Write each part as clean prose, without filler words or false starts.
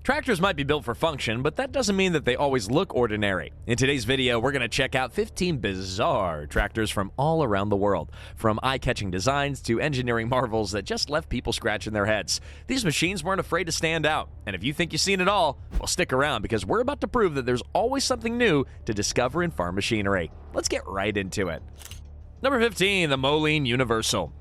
Tractors might be built for function, but that doesn't mean that they always look ordinary. In today's video, we're going to check out 15 bizarre tractors from all around the world, from eye-catching designs to engineering marvels that just left people scratching their heads. These machines weren't afraid to stand out, and if you think you've seen it all, well, stick around because we're about to prove that there's always something new to discover in farm machinery. Let's get right into it. Number 15, the Moline Universal.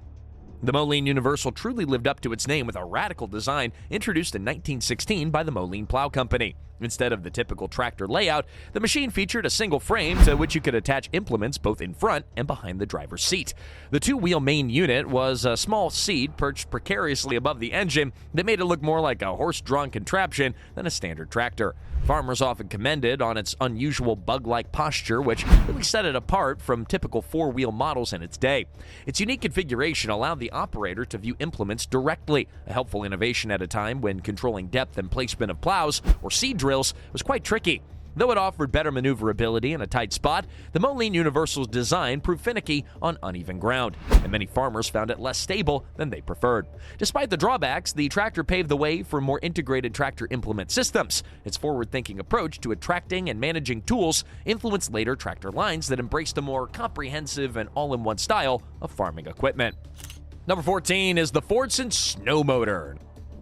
The Moline Universal truly lived up to its name with a radical design introduced in 1916 by the Moline Plow Company. Instead of the typical tractor layout, the machine featured a single frame to which you could attach implements both in front and behind the driver's seat. The two-wheel main unit was a small seat perched precariously above the engine that made it look more like a horse-drawn contraption than a standard tractor. Farmers often commended on its unusual bug-like posture, which really set it apart from typical four-wheel models in its day. Its unique configuration allowed the operator to view implements directly, a helpful innovation at a time when controlling depth and placement of plows or seed drills was quite tricky. Though it offered better maneuverability in a tight spot, the Moline Universal's design proved finicky on uneven ground, and many farmers found it less stable than they preferred. Despite the drawbacks, the tractor paved the way for more integrated tractor implement systems. Its forward-thinking approach to attracting and managing tools influenced later tractor lines that embraced a more comprehensive and all-in-one style of farming equipment. Number 14 is the Fordson Snow Motor.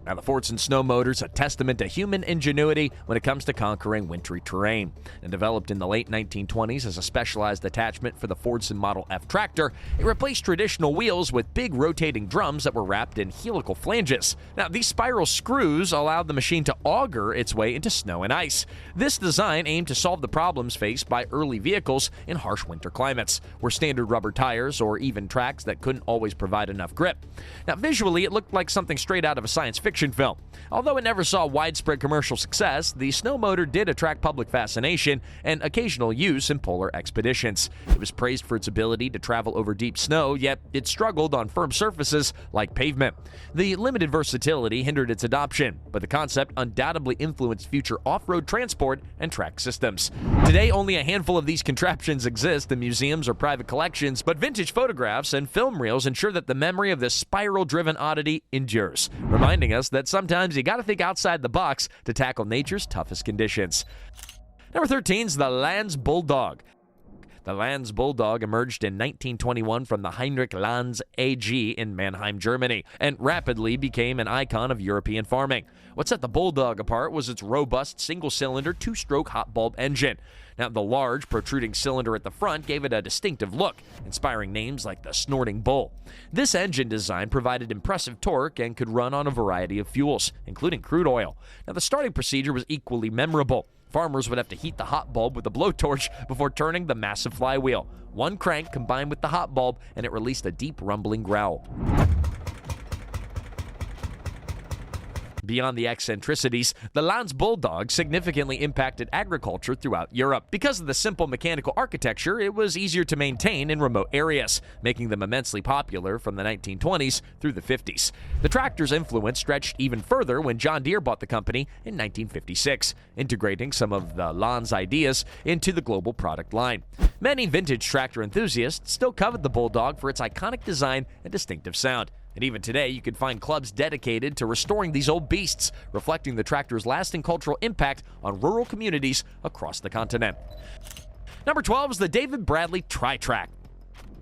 Now, the Fordson snow motor is a testament to human ingenuity when it comes to conquering wintry terrain. And developed in the late 1920s as a specialized attachment for the Fordson Model F tractor, it replaced traditional wheels with big rotating drums that were wrapped in helical flanges. Now, these spiral screws allowed the machine to auger its way into snow and ice. This design aimed to solve the problems faced by early vehicles in harsh winter climates, where standard rubber tires or even tracks that couldn't always provide enough grip. Now, visually, it looked like something straight out of a science fiction film. Although it never saw widespread commercial success, the snow motor did attract public fascination and occasional use in polar expeditions. It was praised for its ability to travel over deep snow, yet it struggled on firm surfaces like pavement. The limited versatility hindered its adoption, but the concept undoubtedly influenced future off-road transport and track systems. Today, only a handful of these contraptions exist in museums or private collections, but vintage photographs and film reels ensure that the memory of this spiral-driven oddity endures, reminding us that sometimes you gotta think outside the box to tackle nature's toughest conditions. Number 13 is the Lanz Bulldog. The Lanz Bulldog emerged in 1921 from the Heinrich Lanz AG in Mannheim, Germany, and rapidly became an icon of European farming. What set the Bulldog apart was its robust single-cylinder two-stroke hot bulb engine. Now, the large, protruding cylinder at the front gave it a distinctive look, inspiring names like the Snorting Bull. This engine design provided impressive torque and could run on a variety of fuels, including crude oil. Now, the starting procedure was equally memorable. Farmers would have to heat the hot bulb with a blowtorch before turning the massive flywheel. One crank combined with the hot bulb, and it released a deep rumbling growl. Beyond the eccentricities, the Lanz Bulldog significantly impacted agriculture throughout Europe. Because of the simple mechanical architecture, it was easier to maintain in remote areas, making them immensely popular from the 1920s through the 50s. The tractor's influence stretched even further when John Deere bought the company in 1956, integrating some of the Lanz ideas into the global product line. Many vintage tractor enthusiasts still covet the Bulldog for its iconic design and distinctive sound. And even today, you can find clubs dedicated to restoring these old beasts, reflecting the tractor's lasting cultural impact on rural communities across the continent. Number 12 is the David Bradley tri-trac.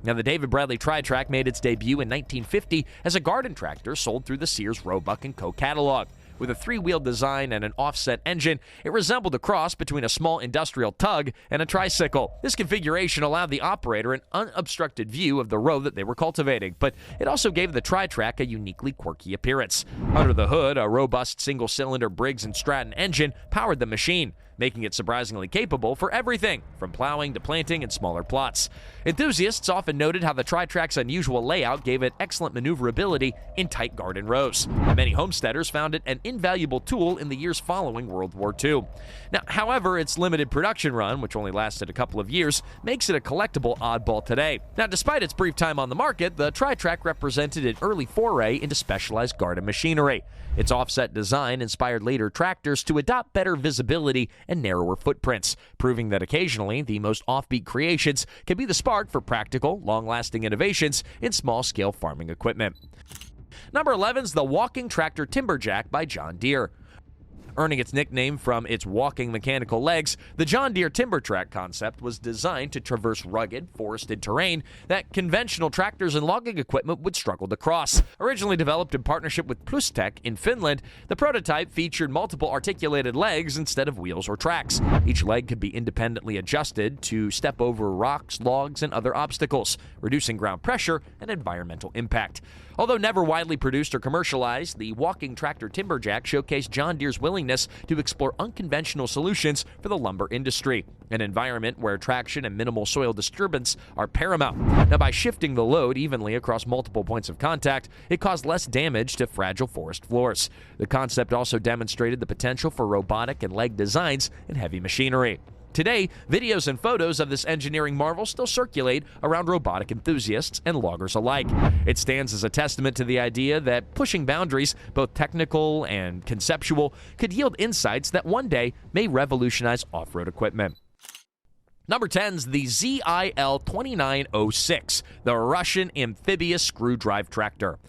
Now, the David Bradley tri-trac made its debut in 1950 as a garden tractor sold through the Sears Roebuck & Co. catalog. With a three-wheel design and an offset engine, it resembled a cross between a small industrial tug and a tricycle. This configuration allowed the operator an unobstructed view of the row that they were cultivating, but it also gave the tri-trac a uniquely quirky appearance. Under the hood, a robust single-cylinder Briggs & Stratton engine powered the machine, making it surprisingly capable for everything from plowing to planting and smaller plots. Enthusiasts often noted how the tri-trac's unusual layout gave it excellent maneuverability in tight garden rows, and many homesteaders found it an invaluable tool in the years following World War II. Now, however, its limited production run, which only lasted a couple of years, makes it a collectible oddball today. Now, despite its brief time on the market, the tri-trac represented an early foray into specialized garden machinery. Its offset design inspired later tractors to adopt better visibility and narrower footprints, proving that occasionally the most offbeat creations can be the spark for practical, long-lasting innovations in small-scale farming equipment. Number 11 is the Walking Tractor Timberjack by John Deere. Earning its nickname from its walking mechanical legs, the John Deere Timber-Trac concept was designed to traverse rugged, forested terrain that conventional tractors and logging equipment would struggle to cross. Originally developed in partnership with Plustech in Finland, the prototype featured multiple articulated legs instead of wheels or tracks. Each leg could be independently adjusted to step over rocks, logs, and other obstacles, reducing ground pressure and environmental impact. Although never widely produced or commercialized, the walking tractor Timberjack showcased John Deere's willingness to explore unconventional solutions for the lumber industry, an environment where traction and minimal soil disturbance are paramount. Now, by shifting the load evenly across multiple points of contact, it caused less damage to fragile forest floors. The concept also demonstrated the potential for robotic and leg designs in heavy machinery. Today, videos and photos of this engineering marvel still circulate around robotic enthusiasts and loggers alike. It stands as a testament to the idea that pushing boundaries, both technical and conceptual, could yield insights that one day may revolutionize off-road equipment. Number 10 is the ZIL-2906, the Russian amphibious screw drive tractor.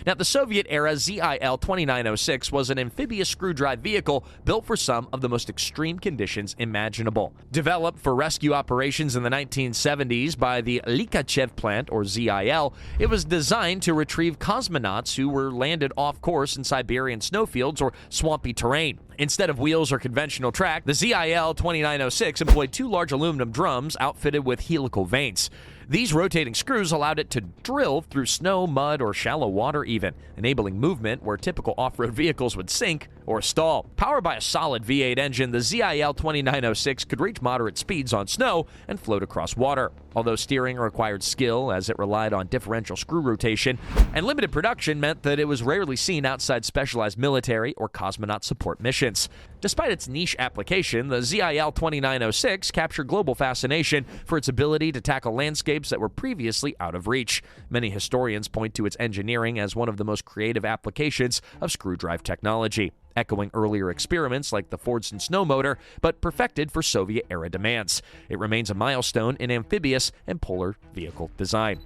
Now, the Soviet-era ZIL-2906 was an amphibious screw drive vehicle built for some of the most extreme conditions imaginable. Developed for rescue operations in the 1970s by the Likachev plant, or ZIL, it was designed to retrieve cosmonauts who were landed off course in Siberian snowfields or swampy terrain. Instead of wheels or conventional track, the ZIL-2906 employed two large aluminum drums outfitted with helical vanes. These rotating screws allowed it to drill through snow, mud, or shallow water even, enabling movement where typical off-road vehicles would sink or stall. Powered by a solid V8 engine, the ZIL-2906 could reach moderate speeds on snow and float across water. Although steering required skill as it relied on differential screw rotation, and limited production meant that it was rarely seen outside specialized military or cosmonaut support missions. Despite its niche application, the ZIL-2906 captured global fascination for its ability to tackle landscapes that were previously out of reach. Many historians point to its engineering as one of the most creative applications of screw drive technology, echoing earlier experiments like the Fordson snow motor, but perfected for Soviet-era demands. It remains a milestone in amphibious and polar vehicle design.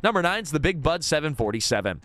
Number 9 is the Big Bud 747.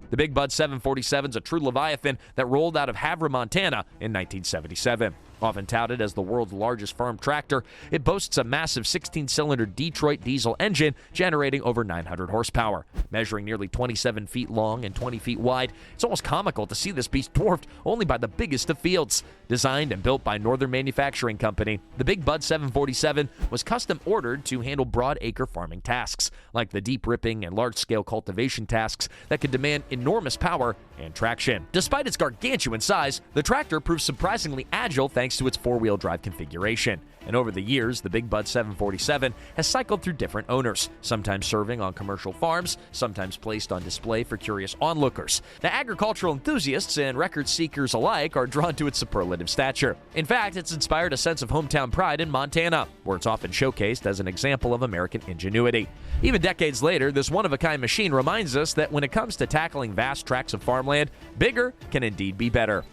The Big Bud 747 is a true Leviathan that rolled out of Havre, Montana in 1977. Often touted as the world's largest farm tractor, it boasts a massive 16-cylinder Detroit diesel engine generating over 900 horsepower. Measuring nearly 27 feet long and 20 feet wide, it's almost comical to see this beast dwarfed only by the biggest of fields. Designed and built by Northern Manufacturing Company, the Big Bud 747 was custom ordered to handle broad-acre farming tasks, like the deep ripping and large-scale cultivation tasks that could demand enormous power and traction. Despite its gargantuan size, the tractor proved surprisingly agile thanks to its four-wheel drive configuration. And over the years, the Big Bud 747 has cycled through different owners, sometimes serving on commercial farms, sometimes placed on display for curious onlookers. Now, agricultural enthusiasts and record seekers alike are drawn to its superlative stature. In fact, it's inspired a sense of hometown pride in Montana, where it's often showcased as an example of American ingenuity. Even decades later, this one-of-a-kind machine reminds us that when it comes to tackling vast tracts of farmland, bigger can indeed be better.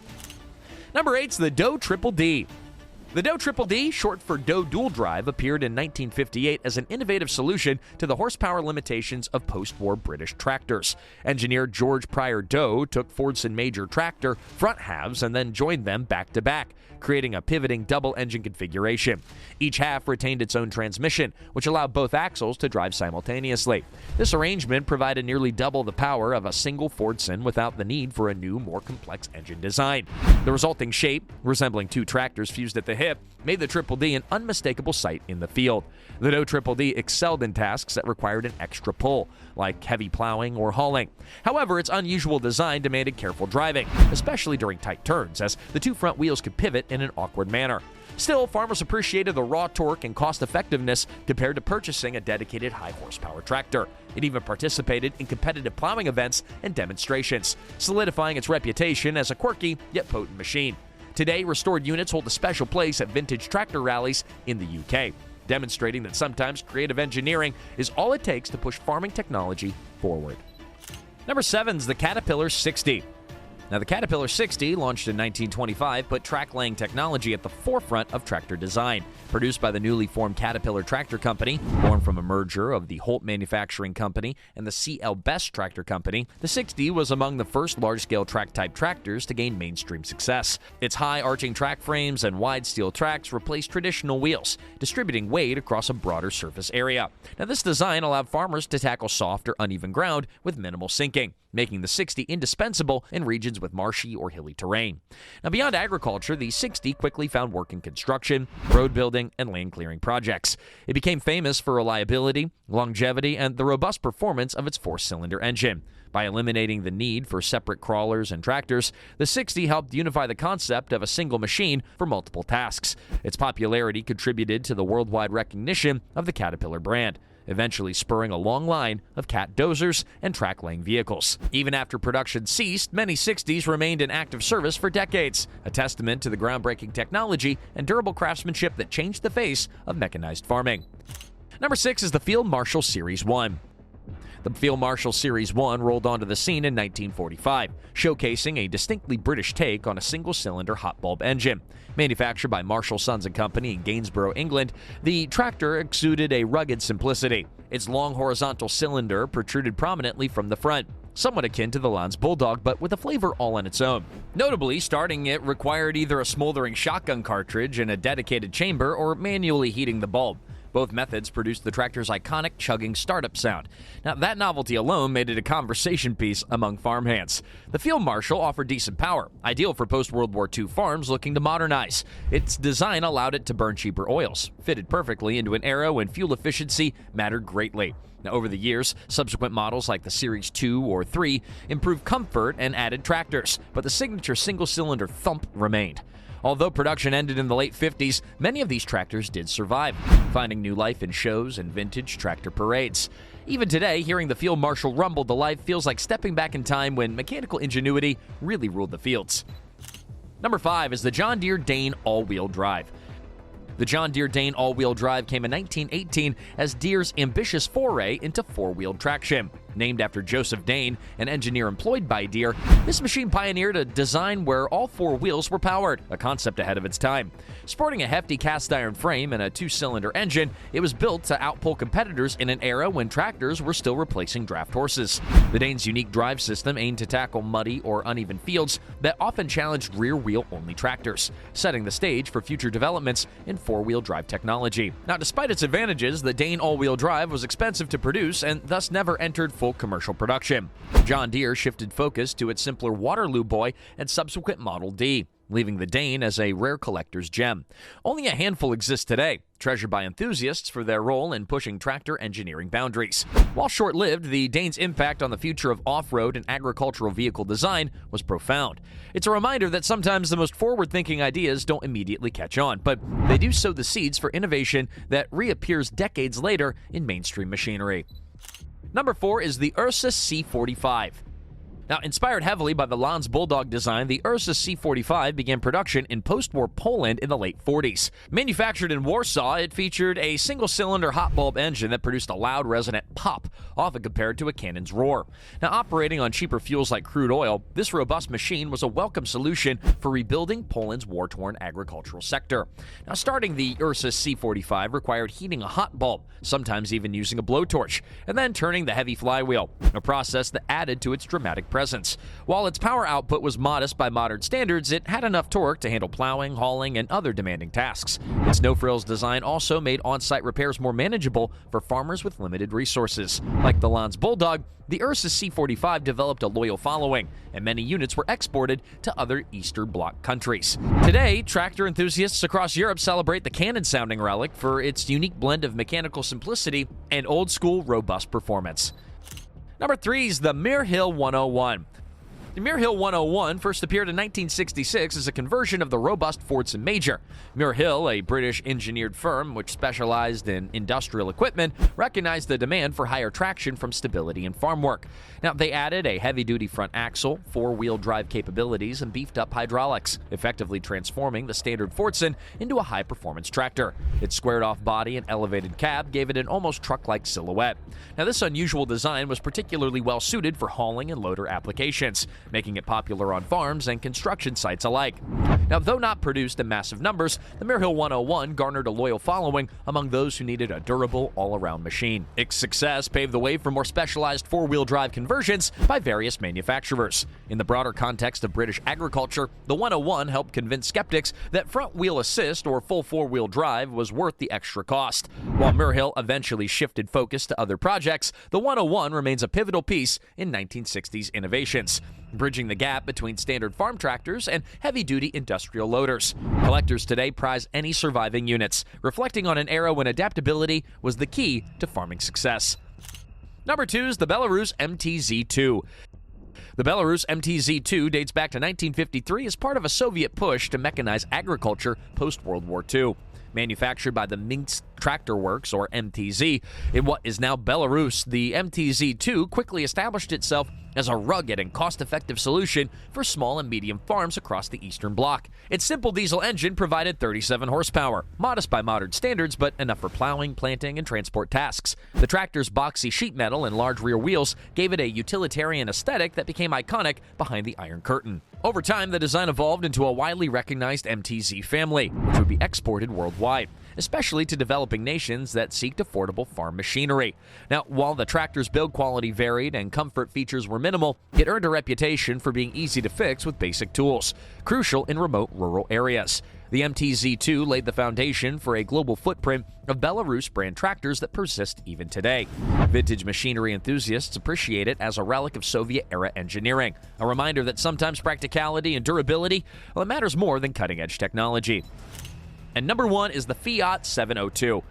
Number 8 is the Doe Triple-D. The Doe Triple-D, short for Doe Dual Drive, appeared in 1958 as an innovative solution to the horsepower limitations of post-war British tractors. Engineer George Pryor Doe took Fordson major tractor front halves and then joined them back-to-back, creating a pivoting double-engine configuration. Each half retained its own transmission, which allowed both axles to drive simultaneously. This arrangement provided nearly double the power of a single Fordson without the need for a new, more complex engine design. The resulting shape, resembling two tractors fused at the hip, made the Triple-D an unmistakable sight in the field. The Doe Triple-D excelled in tasks that required an extra pull, like heavy plowing or hauling. However, its unusual design demanded careful driving, especially during tight turns, as the two front wheels could pivot in an awkward manner. Still, farmers appreciated the raw torque and cost-effectiveness compared to purchasing a dedicated high-horsepower tractor. It even participated in competitive plowing events and demonstrations, solidifying its reputation as a quirky yet potent machine. Today, restored units hold a special place at vintage tractor rallies in the UK, demonstrating that sometimes creative engineering is all it takes to push farming technology forward. Number 7 is the Caterpillar 60. Now, the Caterpillar 60, launched in 1925, put track-laying technology at the forefront of tractor design. Produced by the newly formed Caterpillar Tractor Company, born from a merger of the Holt Manufacturing Company and the C.L. Best Tractor Company, the 60 was among the first large-scale track-type tractors to gain mainstream success. Its high arching track frames and wide steel tracks replaced traditional wheels, distributing weight across a broader surface area. Now, this design allowed farmers to tackle soft or uneven ground with minimal sinking, making the 60 indispensable in regions with marshy or hilly terrain. Now, beyond agriculture, the 60 quickly found work in construction, road building, and land clearing projects. It became famous for reliability, longevity, and the robust performance of its four-cylinder engine. By eliminating the need for separate crawlers and tractors, the 60 helped unify the concept of a single machine for multiple tasks. Its popularity contributed to the worldwide recognition of the Caterpillar brand, eventually spurring a long line of Cat dozers and track-laying vehicles. Even after production ceased, many 60s remained in active service for decades, a testament to the groundbreaking technology and durable craftsmanship that changed the face of mechanized farming. Number 6 is the Field Marshal Series 1. The Field Marshal Series 1 rolled onto the scene in 1945, showcasing a distinctly British take on a single-cylinder hot bulb engine. Manufactured by Marshall Sons & Company in Gainsborough, England, the tractor exuded a rugged simplicity. Its long horizontal cylinder protruded prominently from the front, somewhat akin to the Lanz Bulldog, but with a flavor all on its own. Notably, starting it required either a smoldering shotgun cartridge in a dedicated chamber or manually heating the bulb. Both methods produced the tractor's iconic chugging startup sound. Now, that novelty alone made it a conversation piece among farmhands. The Field Marshal offered decent power, ideal for post-World War II farms looking to modernize. Its design allowed it to burn cheaper oils, fitted perfectly into an era when fuel efficiency mattered greatly. Now, over the years, subsequent models like the Series 2 or 3 improved comfort and added tractors, but the signature single-cylinder thump remained. Although production ended in the late 50s, many of these tractors did survive, finding new life in shows and vintage tractor parades. Even today, hearing the Field Marshal rumble to life feels like stepping back in time when mechanical ingenuity really ruled the fields. Number 5 is the John Deere Dain all-wheel drive. The John Deere Dain all-wheel drive came in 1918 as Deere's ambitious foray into four-wheeled traction. Named after Joseph Dain, an engineer employed by Deere, this machine pioneered a design where all four wheels were powered, a concept ahead of its time. Sporting a hefty cast-iron frame and a two-cylinder engine, it was built to outpull competitors in an era when tractors were still replacing draft horses. The Dain's unique drive system aimed to tackle muddy or uneven fields that often challenged rear-wheel-only tractors, setting the stage for future developments in four-wheel drive technology. Now, despite its advantages, the Dain all-wheel drive was expensive to produce and thus never entered full commercial production. John Deere shifted focus to its simpler Waterloo Boy and subsequent Model D, leaving the Dain as a rare collector's gem. Only a handful exist today, treasured by enthusiasts for their role in pushing tractor engineering boundaries. While short-lived, the Dain's impact on the future of off-road and agricultural vehicle design was profound. It's a reminder that sometimes the most forward-thinking ideas don't immediately catch on, but they do sow the seeds for innovation that reappears decades later in mainstream machinery. Number 4 is the Ursus C45. Now, inspired heavily by the Lanz Bulldog design, the Ursus C45 began production in post-war Poland in the late 40s. Manufactured in Warsaw, it featured a single-cylinder hot bulb engine that produced a loud, resonant pop, often compared to a cannon's roar. Now, operating on cheaper fuels like crude oil, this robust machine was a welcome solution for rebuilding Poland's war-torn agricultural sector. Now, starting the Ursus C45 required heating a hot bulb, sometimes even using a blowtorch, and then turning the heavy flywheel, a process that added to its dramatic presence. While its power output was modest by modern standards, it had enough torque to handle plowing, hauling, and other demanding tasks. Its no-frills design also made on-site repairs more manageable for farmers with limited resources. Like the Lanz Bulldog, the Ursus C45 developed a loyal following, and many units were exported to other Eastern Bloc countries. Today, tractor enthusiasts across Europe celebrate the cannon-sounding relic for its unique blend of mechanical simplicity and old-school, robust performance. Number 3 is the Muir-Hill 101. The Muir-Hill 101 first appeared in 1966 as a conversion of the robust Fordson Major. Muir-Hill, a British engineered firm which specialized in industrial equipment, recognized the demand for higher traction from stability in farm work. Now, they added a heavy-duty front axle, four-wheel drive capabilities, and beefed-up hydraulics, effectively transforming the standard Fordson into a high-performance tractor. Its squared-off body and elevated cab gave it an almost truck-like silhouette. Now, this unusual design was particularly well-suited for hauling and loader applications. making it popular on farms and construction sites alike. Now, though not produced in massive numbers, the Muir-Hill 101 garnered a loyal following among those who needed a durable, all-around machine. Its success paved the way for more specialized four-wheel drive conversions by various manufacturers. In the broader context of British agriculture, the 101 helped convince skeptics that front-wheel assist or full four-wheel drive was worth the extra cost. While Muir-Hill eventually shifted focus to other projects, the 101 remains a pivotal piece in 1960s innovations, bridging the gap between standard farm tractors and heavy-duty industrial loaders. Collectors today prize any surviving units, reflecting on an era when adaptability was the key to farming success. Number 2 is the Belarus MTZ-2. The Belarus MTZ-2 dates back to 1953 as part of a Soviet push to mechanize agriculture post-World War II. Manufactured by the Minsk Tractor Works, or MTZ, in what is now Belarus, the MTZ-2 quickly established itself as a rugged and cost-effective solution for small and medium farms across the Eastern Bloc. Its simple diesel engine provided 37 horsepower, modest by modern standards, but enough for plowing, planting, and transport tasks. The tractor's boxy sheet metal and large rear wheels gave it a utilitarian aesthetic that became iconic behind the Iron Curtain. Over time, the design evolved into a widely recognized MTZ family, which would be exported worldwide, especially to developing nations that seeked affordable farm machinery. Now, while the tractor's build quality varied and comfort features were minimal, it earned a reputation for being easy to fix with basic tools, crucial in remote rural areas. The MTZ-2 laid the foundation for a global footprint of Belarus brand tractors that persist even today. Vintage machinery enthusiasts appreciate it as a relic of Soviet-era engineering, a reminder that sometimes practicality and durability, well, it matters more than cutting-edge technology. And number 1 is the Fiat 702.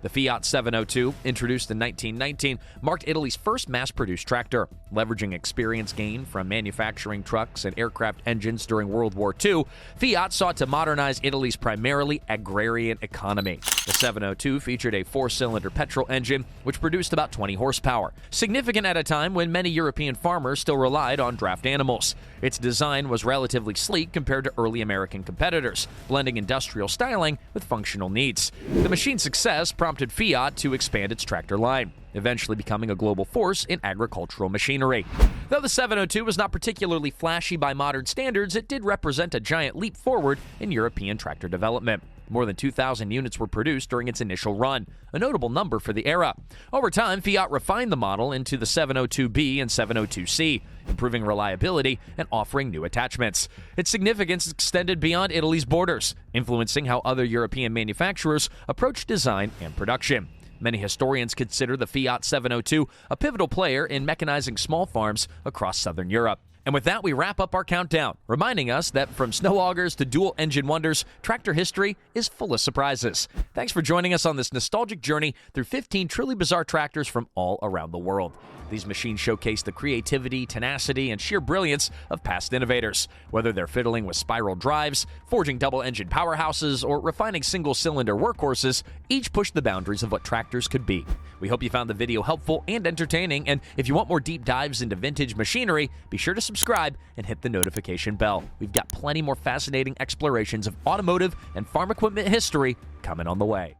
The Fiat 702, introduced in 1919, marked Italy's first mass-produced tractor. Leveraging experience gained from manufacturing trucks and aircraft engines during World War II, Fiat sought to modernize Italy's primarily agrarian economy. The 702 featured a 4-cylinder petrol engine, which produced about 20 horsepower, significant at a time when many European farmers still relied on draft animals. Its design was relatively sleek compared to early American competitors, blending industrial styling with functional needs. The machine's success prompted Fiat to expand its tractor line, eventually becoming a global force in agricultural machinery. Though the 702 was not particularly flashy by modern standards, it did represent a giant leap forward in European tractor development. More than 2,000 units were produced during its initial run, a notable number for the era. Over time, Fiat refined the model into the 702B and 702C, improving reliability and offering new attachments. Its significance extended beyond Italy's borders, influencing how other European manufacturers approached design and production. Many historians consider the Fiat 702 a pivotal player in mechanizing small farms across southern Europe. And with that, we wrap up our countdown, reminding us that from snow augers to dual-engine wonders, tractor history is full of surprises. Thanks for joining us on this nostalgic journey through 15 truly bizarre tractors from all around the world. These machines showcase the creativity, tenacity, and sheer brilliance of past innovators. Whether they're fiddling with spiral drives, forging double-engine powerhouses, or refining single-cylinder workhorses, each pushed the boundaries of what tractors could be. We hope you found the video helpful and entertaining, and if you want more deep dives into vintage machinery, be sure to subscribe and hit the notification bell. We've got plenty more fascinating explorations of automotive and farm equipment history coming on the way.